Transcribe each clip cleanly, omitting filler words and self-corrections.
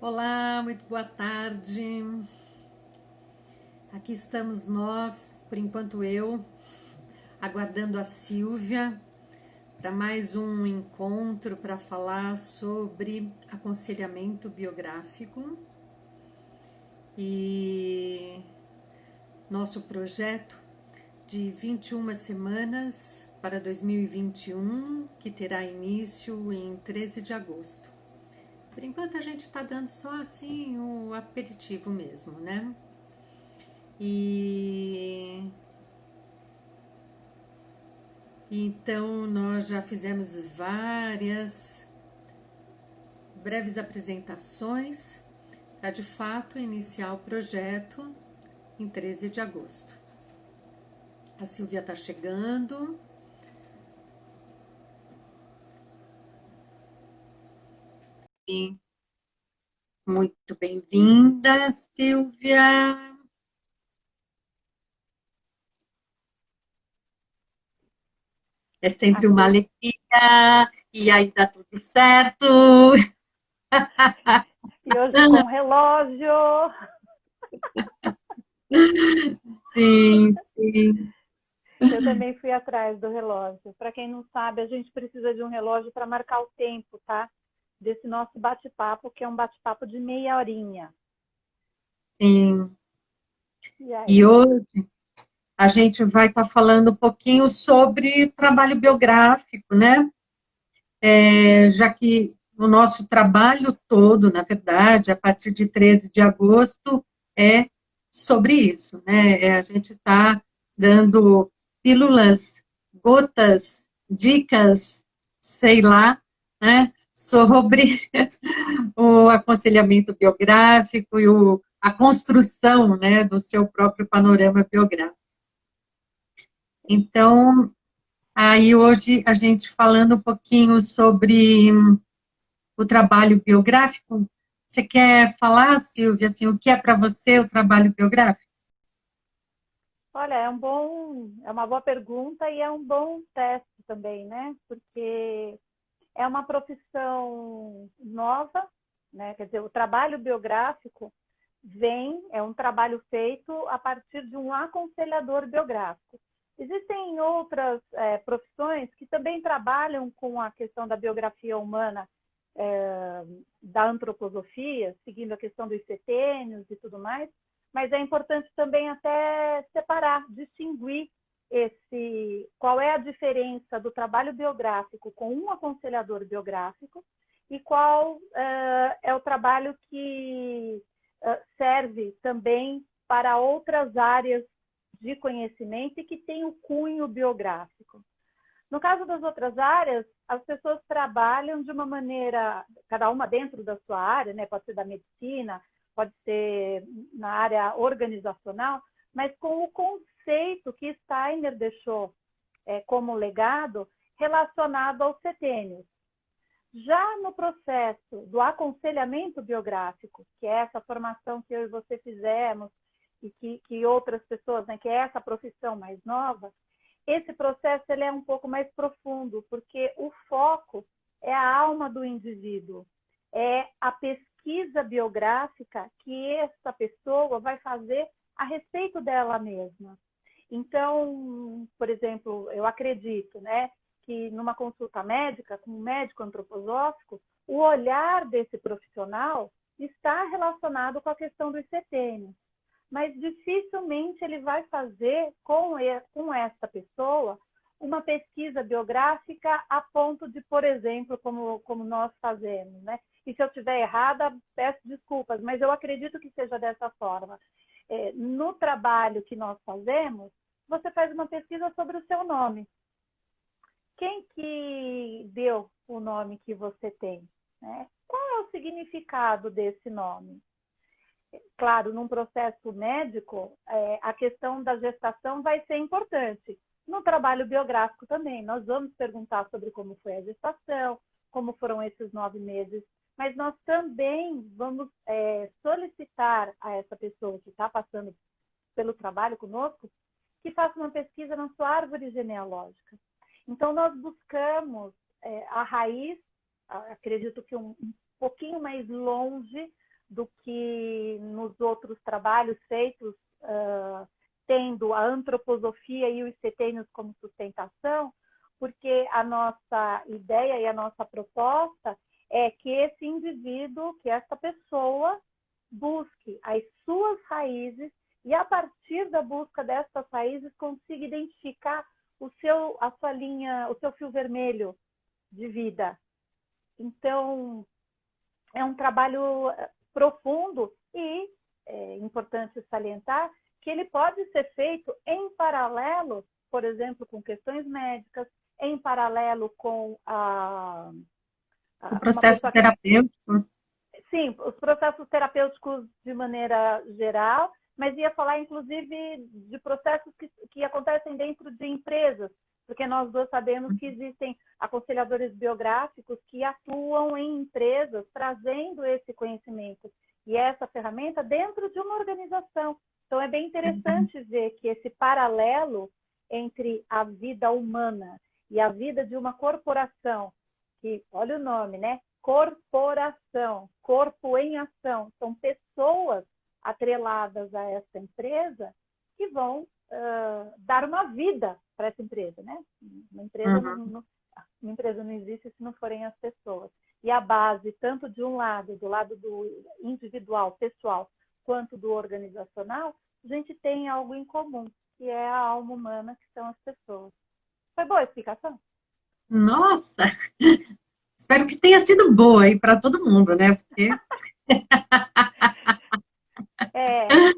Olá, muito boa tarde. Aqui estamos nós, por enquanto eu, aguardando a Silvia para mais um encontro para falar sobre aconselhamento biográfico e nosso projeto de 21 semanas para 2021, que terá início em 13 de agosto. Por enquanto a gente está dando só assim o aperitivo mesmo, né? E então nós já fizemos várias breves apresentações para de fato iniciar o projeto em 13 de agosto. A Silvia está chegando. E muito bem-vinda, Silvia. É sempre uma Aqui, alegria. E aí tá tudo certo. e hoje com relógio. Sim, sim. Eu também fui atrás do relógio. Para quem não sabe, a gente precisa de um relógio para marcar o tempo, tá? Desse nosso bate-papo, que é um bate-papo de meia horinha. Sim. E E aí? hoje a gente vai estar falando um pouquinho sobre trabalho biográfico, né? Já que o nosso trabalho todo, na verdade, a partir de 13 de agosto, é sobre isso, né? A gente está dando pílulas, gotas, dicas, sei lá, né? Sobre o aconselhamento biográfico e a construção, né, do seu próprio panorama biográfico. Então, aí hoje a gente falando um pouquinho sobre o trabalho biográfico. Você quer falar, Silvia, assim, o que é para você o trabalho biográfico? Olha, é uma boa pergunta e é um bom teste também, né? Porque é uma profissão nova, né? Quer dizer, o trabalho biográfico é um trabalho feito a partir de um aconselhador biográfico. Existem outras profissões que também trabalham com a questão da biografia humana, é, da antroposofia, seguindo a questão dos setênios e tudo mais, mas é importante também até separar, distinguir qual é a diferença do trabalho biográfico com um aconselhador biográfico e qual é o trabalho que serve também para outras áreas de conhecimento e que tem o cunho biográfico. No caso das outras áreas, as pessoas trabalham de uma maneira, cada uma dentro da sua área, né? Pode ser da medicina, pode ser na área organizacional, mas com o conceito que Steiner deixou como legado relacionado aos setênios. Já no processo do aconselhamento biográfico, que é essa formação que eu e você fizemos, e que outras pessoas, né, que é essa profissão mais nova, esse processo ele é um pouco mais profundo, porque o foco é a alma do indivíduo, é a pesquisa biográfica que essa pessoa vai fazer a respeito dela mesma. Então, por exemplo, eu acredito, né, que numa consulta médica, com um médico antroposófico, o olhar desse profissional está relacionado com a questão dos setênios, mas dificilmente ele vai fazer com essa pessoa uma pesquisa biográfica a ponto de, por exemplo, como nós fazemos, né? E se eu estiver errada, peço desculpas, mas eu acredito que seja dessa forma. No trabalho que nós fazemos, você faz uma pesquisa sobre o seu nome. Quem que deu o nome que você tem? Né? Qual é o significado desse nome? Claro, num processo médico, a questão da gestação vai ser importante. No trabalho biográfico também, nós vamos perguntar sobre como foi a gestação, como foram esses 9 meses, mas nós também vamos solicitar a essa pessoa que está passando pelo trabalho conosco que faça uma pesquisa na sua árvore genealógica. Então, nós buscamos a raiz, acredito que um pouquinho mais longe trabalhos feitos tendo a antroposofia e os setênios como sustentação, porque a nossa ideia e a nossa proposta é que esse indivíduo, que essa pessoa busque as suas raízes e, a partir da busca dessas raízes, consiga identificar a sua linha, o seu fio vermelho de vida. Então, é um trabalho profundo e é importante salientar que ele pode ser feito em paralelo, por exemplo, com questões médicas, em paralelo com O processo terapêutico. Sim, os processos terapêuticos de maneira geral, mas ia falar, inclusive, de processos que acontecem dentro de empresas, porque nós dois sabemos que existem aconselhadores biográficos que atuam em empresas trazendo esse conhecimento e essa ferramenta dentro de uma organização. Então, é bem interessante ver que esse paralelo entre a vida humana e a vida de uma corporação, que, olha o nome, né? Corporação, corpo em ação, são pessoas atreladas a essa empresa que vão dar uma vida para essa empresa, né? Uma empresa não existe se não forem as pessoas. E a base, tanto de um lado, do lado do individual, pessoal, quanto do organizacional, a gente tem algo em comum, que é a alma humana, que são as pessoas. Foi boa a explicação? Nossa! Espero que tenha sido boa aí para todo mundo, né? Porque...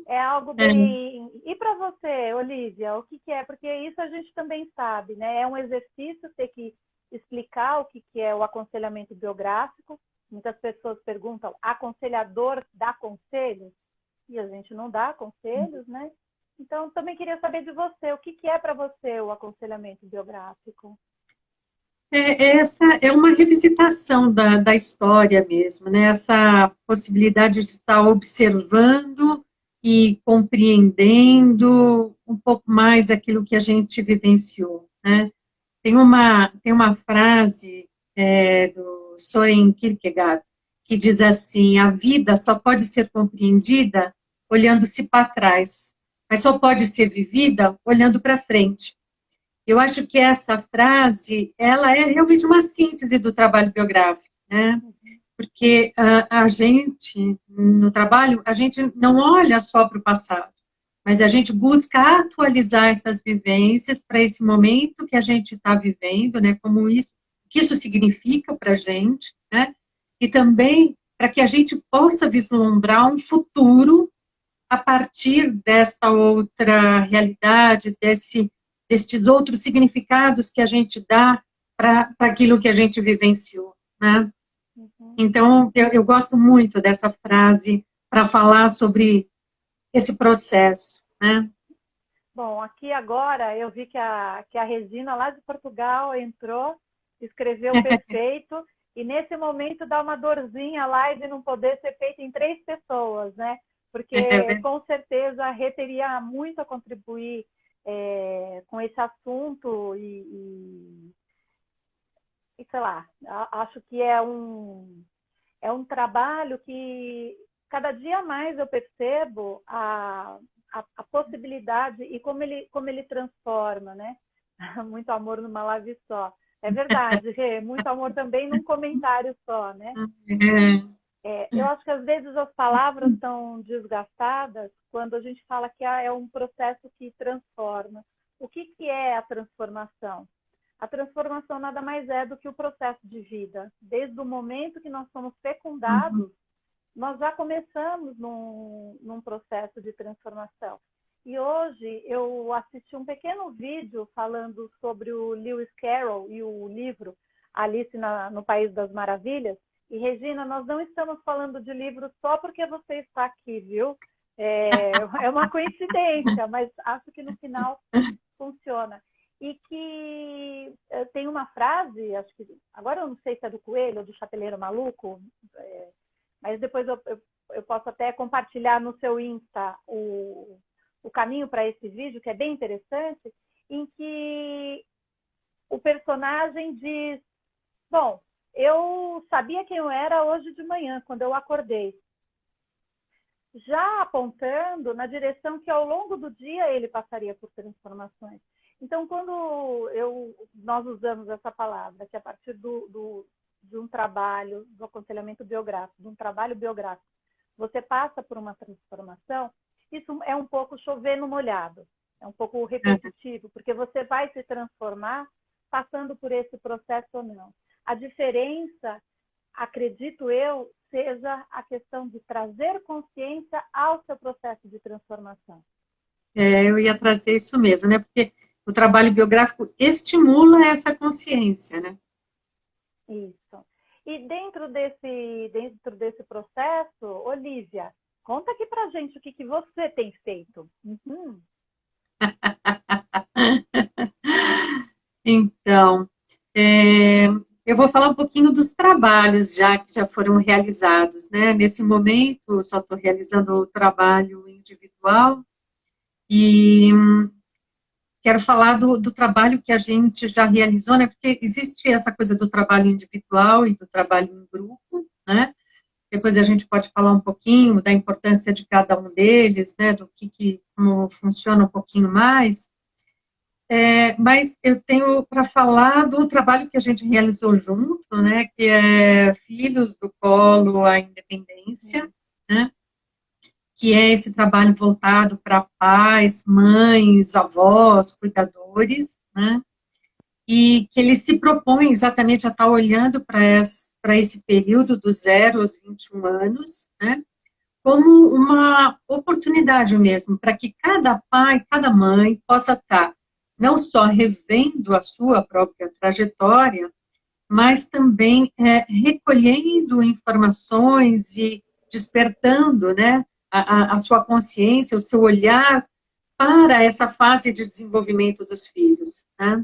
É algo bem... E para você, Olívia, o que é? Porque isso a gente também sabe, né? É um exercício ter que explicar o que é o aconselhamento biográfico. Muitas pessoas perguntam, aconselhador dá conselhos? E a gente não dá conselhos, né? Então, também queria saber de você, o que é para você o aconselhamento biográfico? Essa é uma revisitação da história mesmo, né? Essa possibilidade de estar observando e compreendendo um pouco mais aquilo que a gente vivenciou, né? Tem uma frase do Søren Kierkegaard que diz assim: a vida só pode ser compreendida olhando-se para trás, mas só pode ser vivida olhando para frente. Eu acho que essa frase, ela é realmente uma síntese do trabalho biográfico, né? Porque a gente, no trabalho, a gente não olha só para o passado, mas a gente busca atualizar essas vivências para esse momento que a gente está vivendo, né? Como isso, o que isso significa para a gente, né? E também para que a gente possa vislumbrar um futuro a partir desta outra realidade, destes outros significados que a gente dá para aquilo que a gente vivenciou, né? Então, eu gosto muito dessa frase para falar sobre esse processo, né? Bom, aqui agora eu vi que a Regina, lá de Portugal, entrou, escreveu perfeito, e nesse momento dá uma dorzinha a live não poder ser feita em 3 pessoas, né? Porque com certeza a Rê teria muito a contribuir com esse assunto e sei lá, acho que é um trabalho que cada dia mais eu percebo a possibilidade e como ele transforma, né? Muito amor numa live só. É verdade, Rê, muito amor também num comentário só, né? Eu acho que às vezes as palavras estão desgastadas quando a gente fala que é um processo que transforma. O que é a transformação? A transformação nada mais é do que o processo de vida. Desde o momento que nós somos fecundados, nós já começamos num processo de transformação. E hoje eu assisti um pequeno vídeo falando sobre o Lewis Carroll e o livro Alice no País das Maravilhas. E, Regina, nós não estamos falando de livro só porque você está aqui, viu? É uma coincidência, mas acho que no final funciona. E que tem uma frase, acho que agora eu não sei se é do Coelho ou do Chapeleiro Maluco, mas depois eu posso até compartilhar no seu Insta o caminho para esse vídeo, que é bem interessante, em que o personagem diz, bom, eu sabia quem eu era hoje de manhã, quando eu acordei. já apontando na direção que ao longo do dia ele passaria por transformações. Então, quando nós usamos essa palavra, que a partir de um trabalho, do aconselhamento biográfico, de um trabalho biográfico, você passa por uma transformação, isso é um pouco chover no molhado, é um pouco repetitivo, porque você vai se transformar passando por esse processo ou não. A diferença, acredito eu, seja a questão de trazer consciência ao seu processo de transformação. Eu ia trazer isso mesmo, né? Porque o trabalho biográfico estimula essa consciência, né? Isso. E dentro desse processo, Olívia, conta aqui pra gente o que você tem feito. Uhum. Então, eu vou falar um pouquinho dos trabalhos que já foram realizados, né? Nesse momento, eu só estou realizando o trabalho individual e quero falar do trabalho que a gente já realizou, né? Porque existe essa coisa do trabalho individual e do trabalho em grupo, né? Depois a gente pode falar um pouquinho da importância de cada um deles, né? Do como funciona um pouquinho mais. Mas eu tenho para falar do trabalho que a gente realizou junto, né? Que é Filhos do Colo à Independência, né? Que é esse trabalho voltado para pais, mães, avós, cuidadores, né? E que ele se propõe exatamente a estar olhando para esse período do 0 aos 21 anos, né? Como uma oportunidade mesmo, para que cada pai, cada mãe possa estar não só revendo a sua própria trajetória, mas também recolhendo informações e despertando, né, a sua consciência, o seu olhar para essa fase de desenvolvimento dos filhos, né?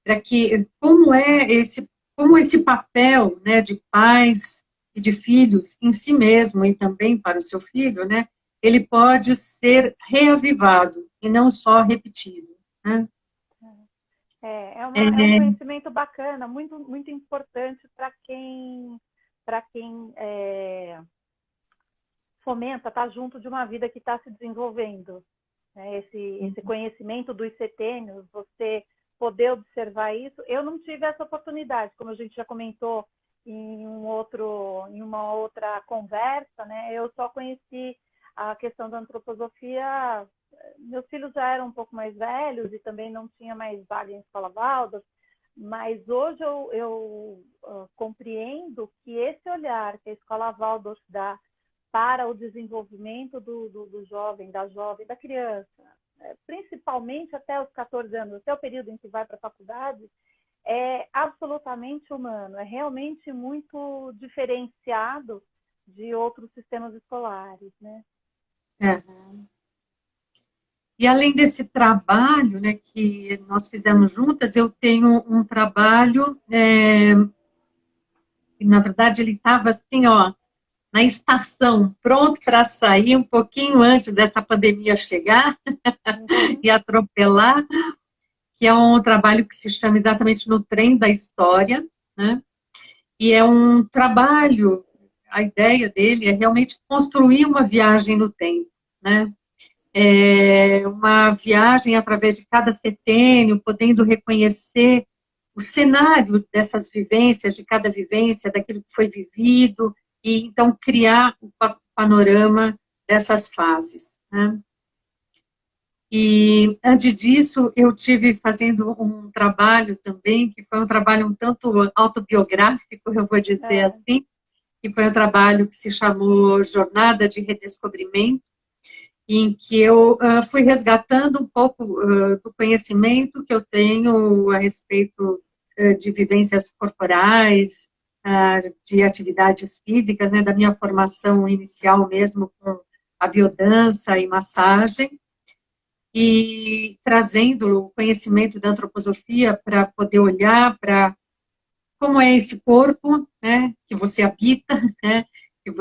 Para que como esse papel, né, de pais e de filhos em si mesmo e também para o seu filho, né, ele pode ser reavivado e não só repetido, né? É um conhecimento bacana, muito, muito importante para quem fomenta, está junto de uma vida que está se desenvolvendo. Né? Esse conhecimento dos setênios, você poder observar isso. Eu não tive essa oportunidade, como a gente já comentou em uma outra conversa, né? Eu só conheci a questão da antroposofia. Meus filhos já eram um pouco mais velhos e também não tinha mais vaga em escola Waldorf, mas hoje eu compreendo que esse olhar que a escola Waldorf dá para o desenvolvimento do jovem, da jovem, da criança, principalmente até os 14 anos, até o período em que vai para a faculdade, é absolutamente humano, é realmente muito diferenciado de outros sistemas escolares, né? E além desse trabalho, né, que nós fizemos juntas, eu tenho um trabalho, na verdade ele estava assim, ó, na estação, pronto para sair um pouquinho antes dessa pandemia chegar e atropelar, que é um trabalho que se chama exatamente No Trem da História, né? E é um trabalho, a ideia dele é realmente construir uma viagem no tempo, né? Uma viagem através de cada setênio, podendo reconhecer o cenário dessas vivências, de cada vivência, daquilo que foi vivido, e então criar o panorama dessas fases, né? E antes disso, eu tive fazendo um trabalho também, que foi um trabalho um tanto autobiográfico, eu vou dizer assim, que foi um trabalho que se chamou Jornada de Redescobrimento, em que eu fui resgatando um pouco do conhecimento que eu tenho a respeito de vivências corporais, de atividades físicas, né, da minha formação inicial mesmo com a biodança e massagem, e trazendo o conhecimento da antroposofia para poder olhar para como é esse corpo, né, que você habita, né, que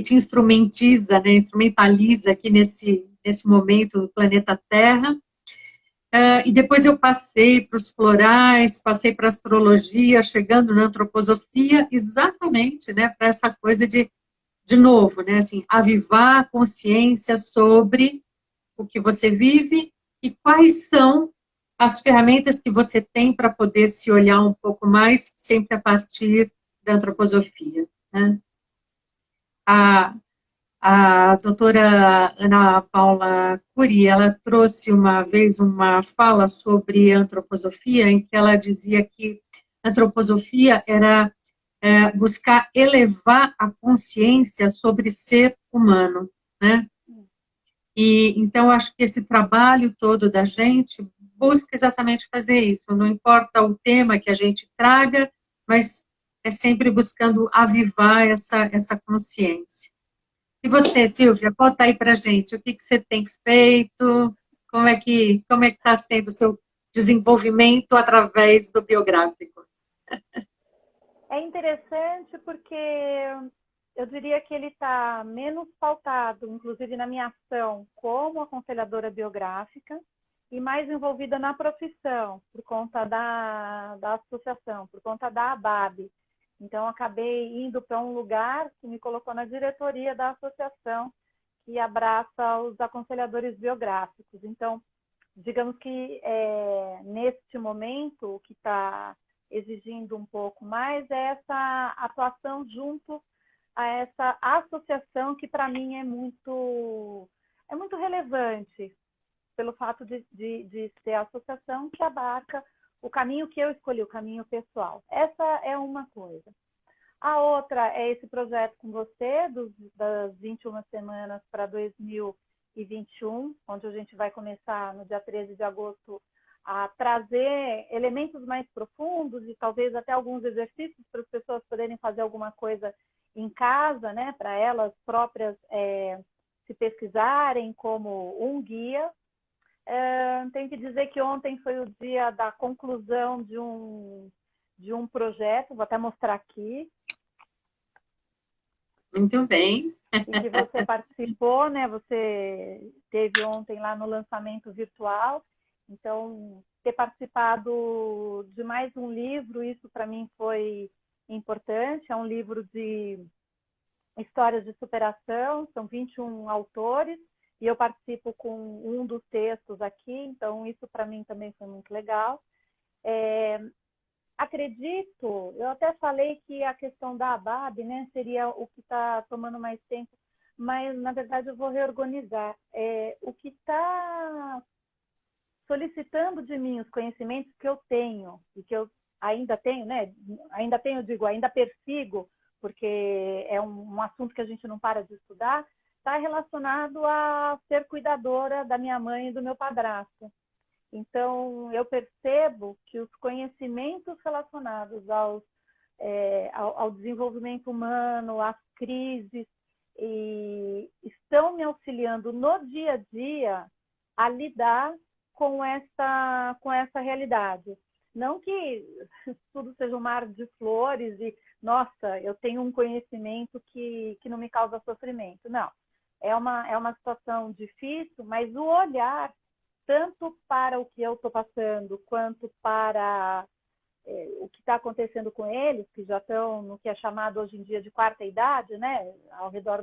te instrumentiza, né, instrumentaliza aqui nesse momento do planeta Terra. E depois eu passei para os florais, passei para a astrologia, chegando na antroposofia, exatamente, né, para essa coisa de de novo, né, assim, avivar a consciência sobre o que você vive e quais são as ferramentas que você tem para poder se olhar um pouco mais, sempre a partir da antroposofia, né? A, a doutora Ana Paula Cury, ela trouxe uma vez uma fala sobre antroposofia, em que ela dizia que a antroposofia era buscar elevar a consciência sobre ser humano, né? E, então, acho que esse trabalho todo da gente busca exatamente fazer isso. Não importa o tema que a gente traga, mas é sempre buscando avivar essa consciência. E você, Silvia, conta aí pra gente, o que que você tem feito, como é que está sendo o seu desenvolvimento através do biográfico? É interessante porque eu diria que ele está menos pautado, inclusive na minha ação como aconselhadora biográfica, e mais envolvida na profissão, por conta da associação, por conta da ABAB. Então, acabei indo para um lugar que me colocou na diretoria da associação, que abraça os aconselhadores biográficos. Então, digamos que neste momento, o que está exigindo um pouco mais é essa atuação junto a essa associação que para mim é muito relevante pelo fato de ser a associação que abarca o caminho que eu escolhi, o caminho pessoal. Essa é uma coisa. A outra é esse projeto com você, das 21 semanas para 2021, onde a gente vai começar no dia 13 de agosto a trazer elementos mais profundos e talvez até alguns exercícios para as pessoas poderem fazer alguma coisa em casa, né, para elas próprias se pesquisarem como um guia. Tenho que dizer que ontem foi o dia da conclusão de um projeto, vou até mostrar aqui. Muito bem. Em que você participou, né? Você teve ontem lá no lançamento virtual. Então, ter participado de mais um livro, isso para mim foi importante. É um livro de histórias de superação, são 21 autores, e eu participo com um dos textos aqui, então isso para mim também foi muito legal. Acredito, eu até falei que a questão da ABAB, né, seria o que está tomando mais tempo, mas na verdade eu vou reorganizar. O que está solicitando de mim os conhecimentos que eu tenho e que eu ainda tenho, né? Ainda tenho, digo, ainda persigo, porque é um assunto que a gente não para de estudar, está relacionado a ser cuidadora da minha mãe e do meu padrasto. Então, eu percebo que os conhecimentos relacionados ao desenvolvimento humano, às crises, estão me auxiliando no dia a dia a lidar com essa realidade. Não que tudo seja um mar de flores e, nossa, eu tenho um conhecimento que não me causa sofrimento. Não. É uma situação difícil, mas o olhar tanto para o que eu estou passando, quanto para o que está acontecendo com eles, que já estão no que é chamado hoje em dia de quarta idade, né, ao redor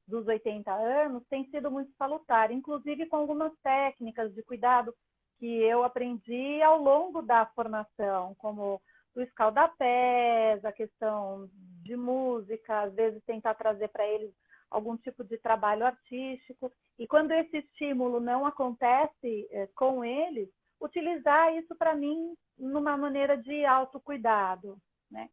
dos 80 anos, tem sido muito salutar, inclusive com algumas técnicas de cuidado que eu aprendi ao longo da formação, como o escaldapés, a questão de música, às vezes tentar trazer para eles algum tipo de trabalho artístico. E quando esse estímulo não acontece com eles, utilizar isso para mim numa maneira de autocuidado, né?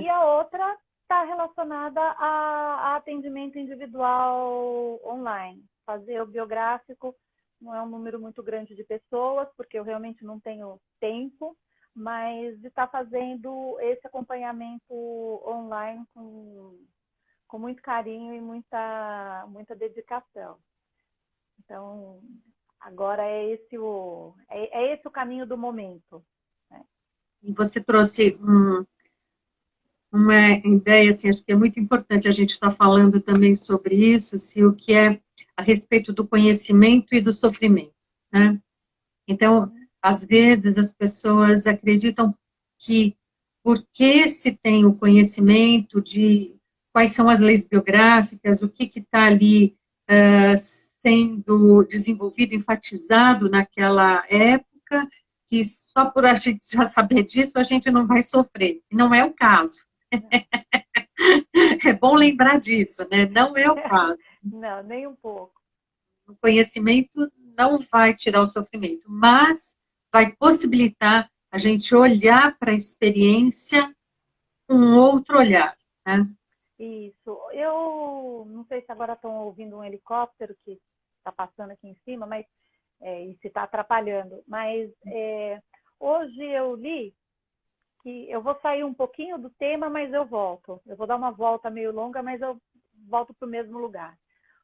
E a outra está relacionada a atendimento individual online. Fazer o biográfico não é um número muito grande de pessoas, porque eu realmente não tenho tempo, mas de estar fazendo esse acompanhamento online com muito carinho e muita dedicação. Então, agora é esse o caminho do momento. Né? E você trouxe uma ideia, assim, acho que é muito importante a gente estar falando também sobre isso, se o que é a respeito do conhecimento e do sofrimento, né? Então, às vezes as pessoas acreditam que porque se tem o conhecimento de quais são as leis biográficas, o que está ali sendo desenvolvido, enfatizado naquela época, que só por a gente já saber disso, a gente não vai sofrer. E não é o caso. É bom lembrar disso, né? Não é o caso. Não, nem um pouco. O conhecimento não vai tirar o sofrimento, mas vai possibilitar a gente olhar para a experiência com um outro olhar, né? Isso. Eu não sei se agora estão ouvindo um helicóptero que está passando aqui em cima, mas e se está atrapalhando. Mas hoje eu li que eu vou sair um pouquinho do tema, mas eu volto. Eu vou dar uma volta meio longa, mas eu volto para o mesmo lugar.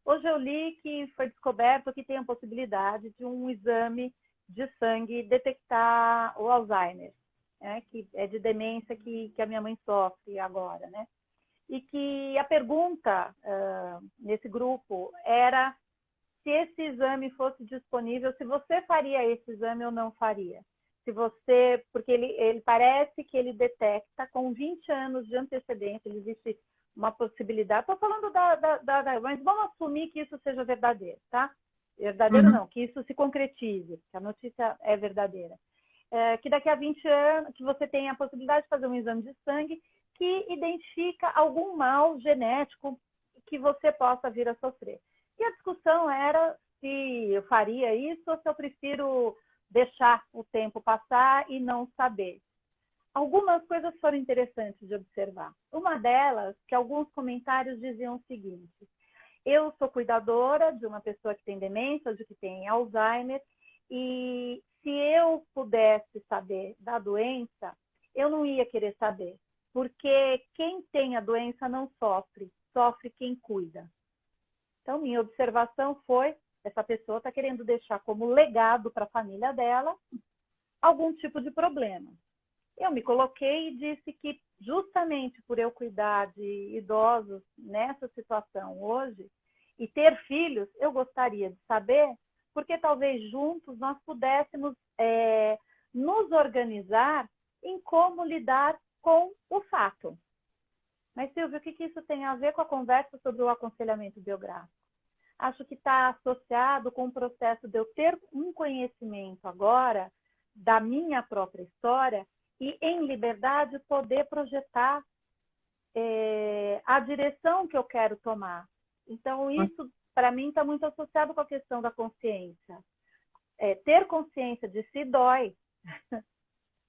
Hoje eu li que foi descoberto que tem a possibilidade de um exame de sangue detectar o Alzheimer, né? Que é de demência que a minha mãe sofre agora, né? E que a pergunta nesse grupo era se esse exame fosse disponível, se você faria esse exame ou não faria. Se você, porque ele parece que ele detecta com 20 anos de antecedência, existe uma possibilidade, estou falando mas vamos assumir que isso seja verdadeiro, tá? Verdadeiro não, que isso se concretize, que a notícia é verdadeira. Que daqui a 20 anos, que você tem a possibilidade de fazer um exame de sangue que identifica algum mal genético que você possa vir a sofrer. E a discussão era se eu faria isso ou se eu prefiro deixar o tempo passar e não saber. Algumas coisas foram interessantes de observar. Uma delas, que alguns comentários diziam o seguinte: eu sou cuidadora de uma pessoa que tem demência, de que tem Alzheimer, e se eu pudesse saber da doença, eu não ia querer saber, porque quem tem a doença não sofre, sofre quem cuida. Então, minha observação foi, essa pessoa está querendo deixar como legado para a família dela algum tipo de problema. Eu me coloquei e disse que, justamente por eu cuidar de idosos nessa situação hoje, e ter filhos, eu gostaria de saber, porque talvez juntos nós pudéssemos nos organizar em como lidar com o fato. Mas, Silvio, o que isso tem a ver com a conversa sobre o aconselhamento biográfico? Acho que está associado com o processo de eu ter um conhecimento agora da minha própria história e, em liberdade, poder projetar a direção que eu quero tomar. Então, isso, para mim, está muito associado com a questão da consciência. Ter consciência de si dói,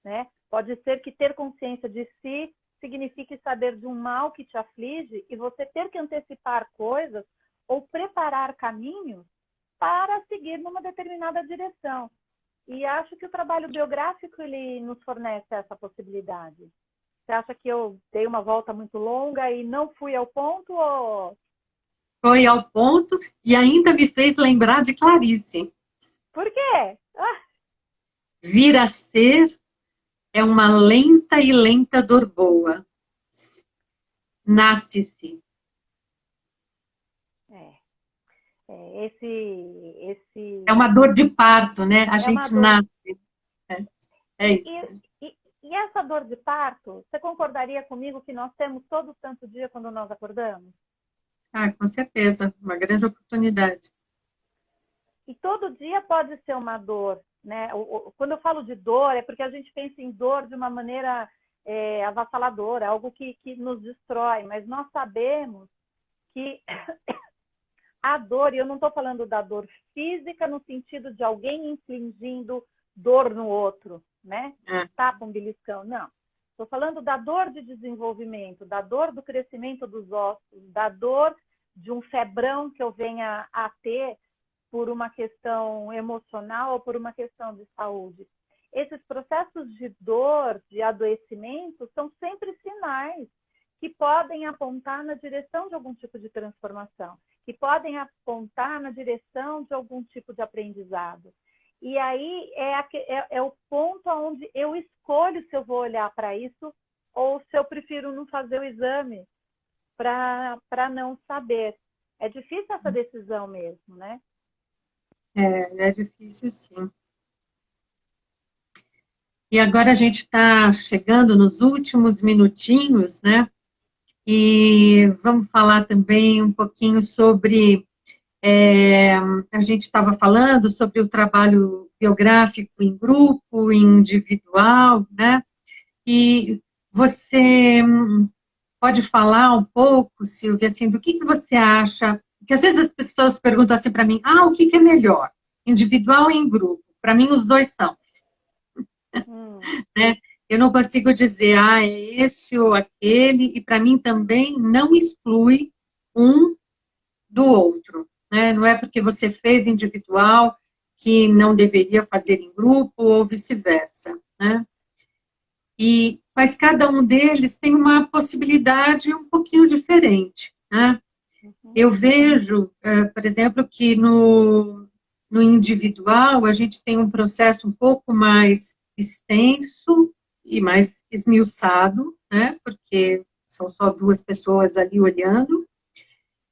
né? Pode ser que ter consciência de si signifique saber de um mal que te aflige e você ter que antecipar coisas ou preparar caminhos para seguir numa determinada direção. E acho que o trabalho biográfico ele nos fornece essa possibilidade. Você acha que eu dei uma volta muito longa e não fui ao ponto? Ou... Foi ao ponto e ainda me fez lembrar de Clarice. Por quê? Vir a ser é uma lenta e lenta dor boa. Nasce-se. É uma dor de parto, né? A gente nasce. É isso. E essa dor de parto, você concordaria comigo que nós temos todo santo dia quando nós acordamos? Ah, com certeza. Uma grande oportunidade. E todo dia pode ser uma dor, né? Quando eu falo de dor, é porque a gente pensa em dor de uma maneira avassaladora, algo que nos destrói, mas nós sabemos que a dor, e eu não estou falando da dor física no sentido de alguém infligindo dor no outro, né? Tapa um beliscão, não. Estou falando da dor de desenvolvimento, da dor do crescimento dos ossos, da dor de um febrão que eu venha a ter por uma questão emocional ou por uma questão de saúde. Esses processos de dor, de adoecimento, são sempre sinais que podem apontar na direção de algum tipo de transformação, que podem apontar na direção de algum tipo de aprendizado. E aí é o ponto onde eu escolho se eu vou olhar para isso ou se eu prefiro não fazer o exame para não saber. É difícil essa decisão mesmo, né? É difícil, sim. E agora a gente está chegando nos últimos minutinhos, né? E vamos falar também um pouquinho sobre, a gente estava falando sobre o trabalho biográfico em grupo, em individual, né? E você pode falar um pouco, Silvia, assim, do que você acha? Porque às vezes as pessoas perguntam assim para mim, o que é melhor, individual ou em grupo? Para mim, os dois são, né? Eu não consigo dizer, é esse ou aquele, e para mim também não exclui um do outro, né? Não é porque você fez individual que não deveria fazer em grupo ou vice-versa, né? Mas cada um deles tem uma possibilidade um pouquinho diferente, né? Uhum. Eu vejo, por exemplo, que no individual a gente tem um processo um pouco mais extenso e mais esmiuçado, né? Porque são só duas pessoas ali olhando,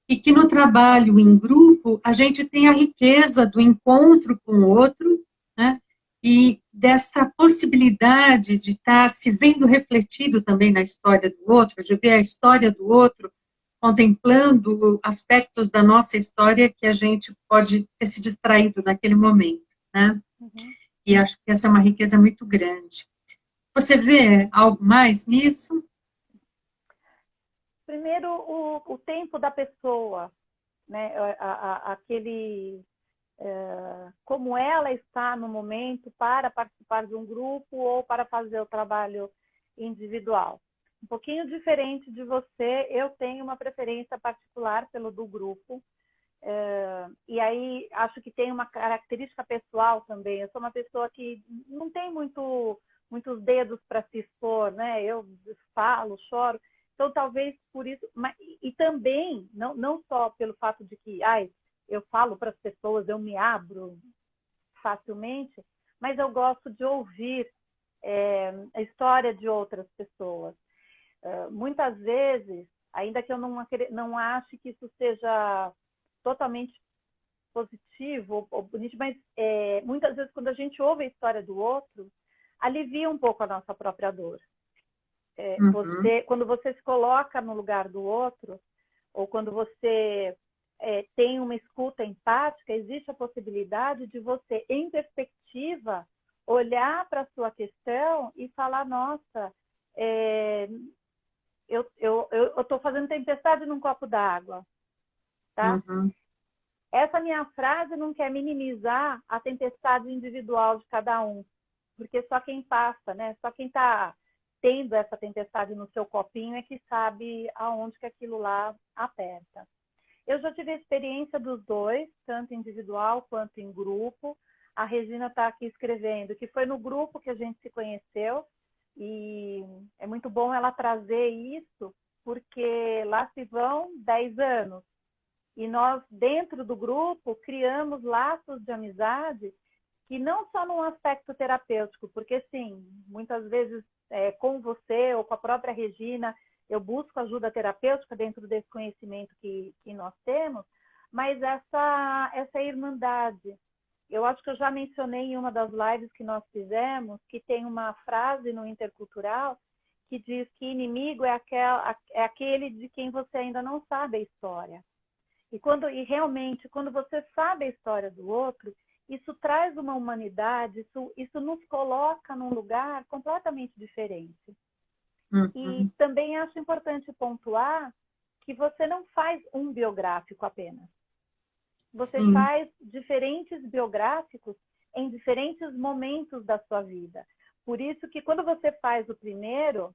e que no trabalho em grupo a gente tem a riqueza do encontro com o outro, né? E dessa possibilidade de estar se vendo refletido também na história do outro, de ver a história do outro, contemplando aspectos da nossa história que a gente pode ter se distraído naquele momento, né? Uhum. E acho que essa é uma riqueza muito grande. Você vê algo mais nisso? Primeiro, o tempo da pessoa, né? Aquele, como ela está no momento para participar de um grupo ou para fazer o trabalho individual. Um pouquinho diferente de você, eu tenho uma preferência particular pelo do grupo. E aí acho que tem uma característica pessoal também. Eu sou uma pessoa que não tem muitos dedos para se expor, né? Eu falo, choro. Então talvez por isso, e também não só pelo fato de que, eu falo para as pessoas, eu me abro facilmente, mas eu gosto de ouvir a história de outras pessoas. Muitas vezes, ainda que eu não ache que isso seja totalmente positivo ou bonito, mas muitas vezes quando a gente ouve a história do outro, alivia um pouco a nossa própria dor. Uhum, Quando você se coloca no lugar do outro, ou quando você tem uma escuta empática, existe a possibilidade de você, em perspectiva, olhar para a sua questão e falar, nossa, eu estou fazendo tempestade num copo d'água, tá? uhum, Essa minha frase não quer minimizar a tempestade individual de cada um, porque só quem passa, né? Só quem está tendo essa tempestade no seu copinho é que sabe aonde que aquilo lá aperta. Eu já tive a experiência dos dois, tanto individual quanto em grupo. A Regina está aqui escrevendo que foi no grupo que a gente se conheceu e é muito bom ela trazer isso, porque lá se vão 10 anos. E nós, dentro do grupo, criamos laços de amizade que não só num aspecto terapêutico, porque, sim, muitas vezes com você ou com a própria Regina, eu busco ajuda terapêutica dentro desse conhecimento que nós temos, mas essa irmandade. Eu acho que eu já mencionei em uma das lives que nós fizemos que tem uma frase no Intercultural que diz que inimigo é aquele de quem você ainda não sabe a história. E realmente, quando você sabe a história do outro, isso traz uma humanidade, isso nos coloca num lugar completamente diferente. E uhum. também acho importante pontuar que você não faz um biográfico apenas. Você Sim. faz diferentes biográficos em diferentes momentos da sua vida. Por isso que quando você faz o primeiro,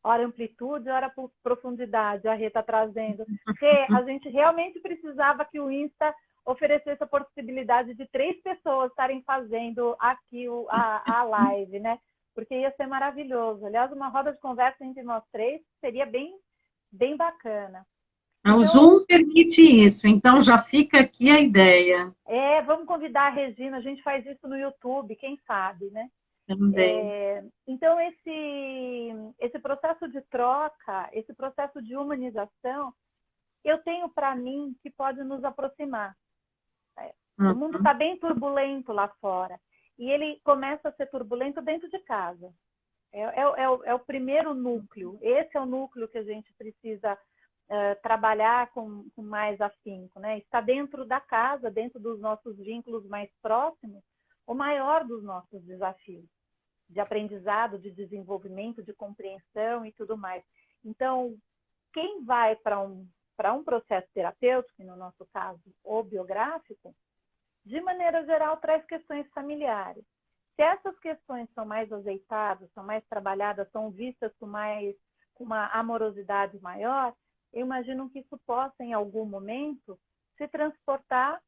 ora amplitude, ora profundidade, a Rê está trazendo. Rê, a gente realmente precisava que o Insta oferecesse a possibilidade de 3 pessoas estarem fazendo aqui a live, né? Porque ia ser maravilhoso. Aliás, uma roda de conversa entre nós três seria bem bacana. O Então, Zoom permite isso, então já fica aqui a ideia vamos convidar a Regina, a gente faz isso no YouTube, quem sabe, né? também. Então, esse processo de troca, esse processo de humanização, eu tenho para mim que pode nos aproximar. O mundo Uhum, está bem turbulento lá fora. E ele começa a ser turbulento dentro de casa. É o primeiro núcleo. Esse é o núcleo que a gente precisa trabalhar com mais afinco, né? Está dentro da casa, dentro dos nossos vínculos mais próximos, o maior dos nossos desafios de aprendizado, de desenvolvimento, de compreensão e tudo mais. Então, quem vai para um processo terapêutico, no nosso caso, ou biográfico, de maneira geral, traz questões familiares. Se essas questões são mais azeitadas, são mais trabalhadas, são vistas com uma amorosidade maior, eu imagino que isso possa, em algum momento, se transportar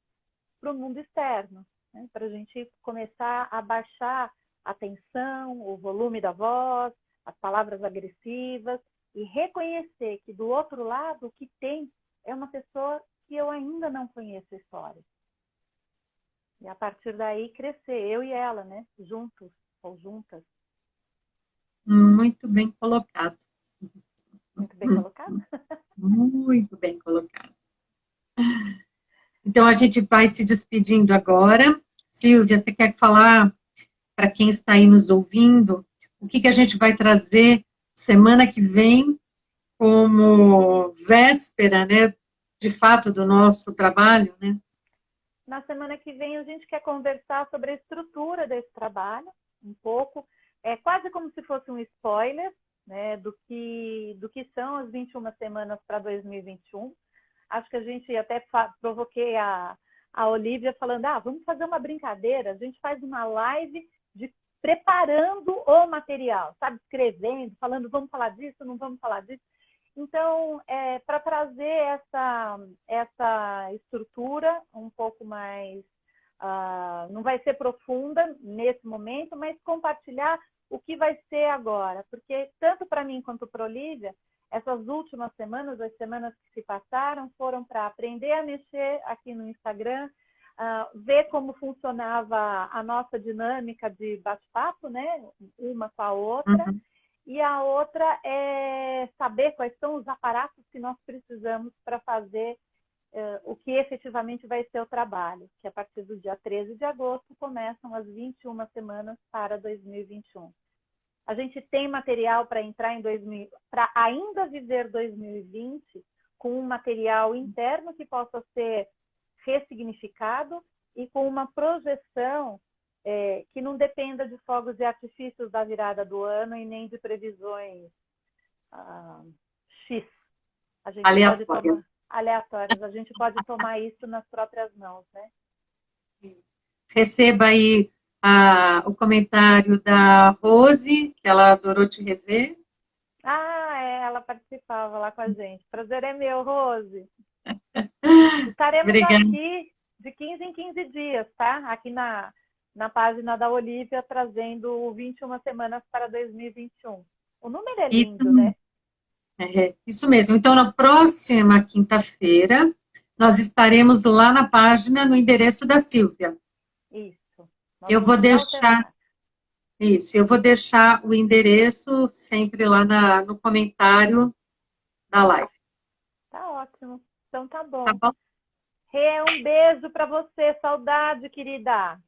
para o mundo externo, né? Para a gente começar a baixar a tensão, o volume da voz, as palavras agressivas, e reconhecer que do outro lado o que tem é uma pessoa que eu ainda não conheço a história. E a partir daí crescer, eu e ela, né? Juntos ou juntas. Muito bem colocado. Muito bem colocado? Muito bem colocado. Então, a gente vai se despedindo agora. Silvia, você quer falar para quem está aí nos ouvindo o que a gente vai trazer semana que vem como véspera, né, de fato, do nosso trabalho, né? Na semana que vem a gente quer conversar sobre a estrutura desse trabalho, um pouco, quase como se fosse um spoiler, né, do que são as 21 semanas para 2021. Acho que a gente até provoquei a Olivia falando, vamos fazer uma brincadeira, a gente faz uma live de preparando o material, sabe, escrevendo, falando, vamos falar disso, não vamos falar disso. Então, para trazer essa estrutura um pouco mais, não vai ser profunda nesse momento, mas compartilhar o que vai ser agora. Porque tanto para mim quanto para a Olivia, essas últimas semanas, as semanas que se passaram, foram para aprender a mexer aqui no Instagram, ver como funcionava a nossa dinâmica de bate-papo, né? Uma com a outra. Uhum. E a outra é saber quais são os aparatos que nós precisamos para fazer o que efetivamente vai ser o trabalho, que a partir do dia 13 de agosto começam as 21 semanas para 2021. A gente tem material para entrar para ainda viver 2020 com um material interno que possa ser ressignificado e com uma projeção que não dependa de fogos e artifícios da virada do ano e nem de previsões X. A gente aleatórias. A gente pode tomar isso nas próprias mãos, né? Receba aí o comentário da Rose, que ela adorou te rever. Ela participava lá com a gente. Prazer é meu, Rose. Estaremos Obrigada. aqui de 15 em 15 dias, tá? Aqui na página da Olivia, trazendo 21 semanas para 2021. O número é lindo, né? Isso mesmo. Então, na próxima quinta-feira, nós estaremos lá na página, no endereço da Silvia. Isso. Eu vou deixar o endereço sempre lá no comentário da live. Tá ótimo. Então tá bom. Tá bom? Rê, um beijo para você. Saudade, querida.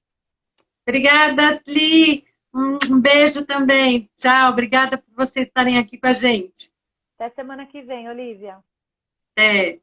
Obrigada, Asli. Um beijo também. Tchau. Obrigada por vocês estarem aqui com a gente. Até semana que vem, Olivia. Até.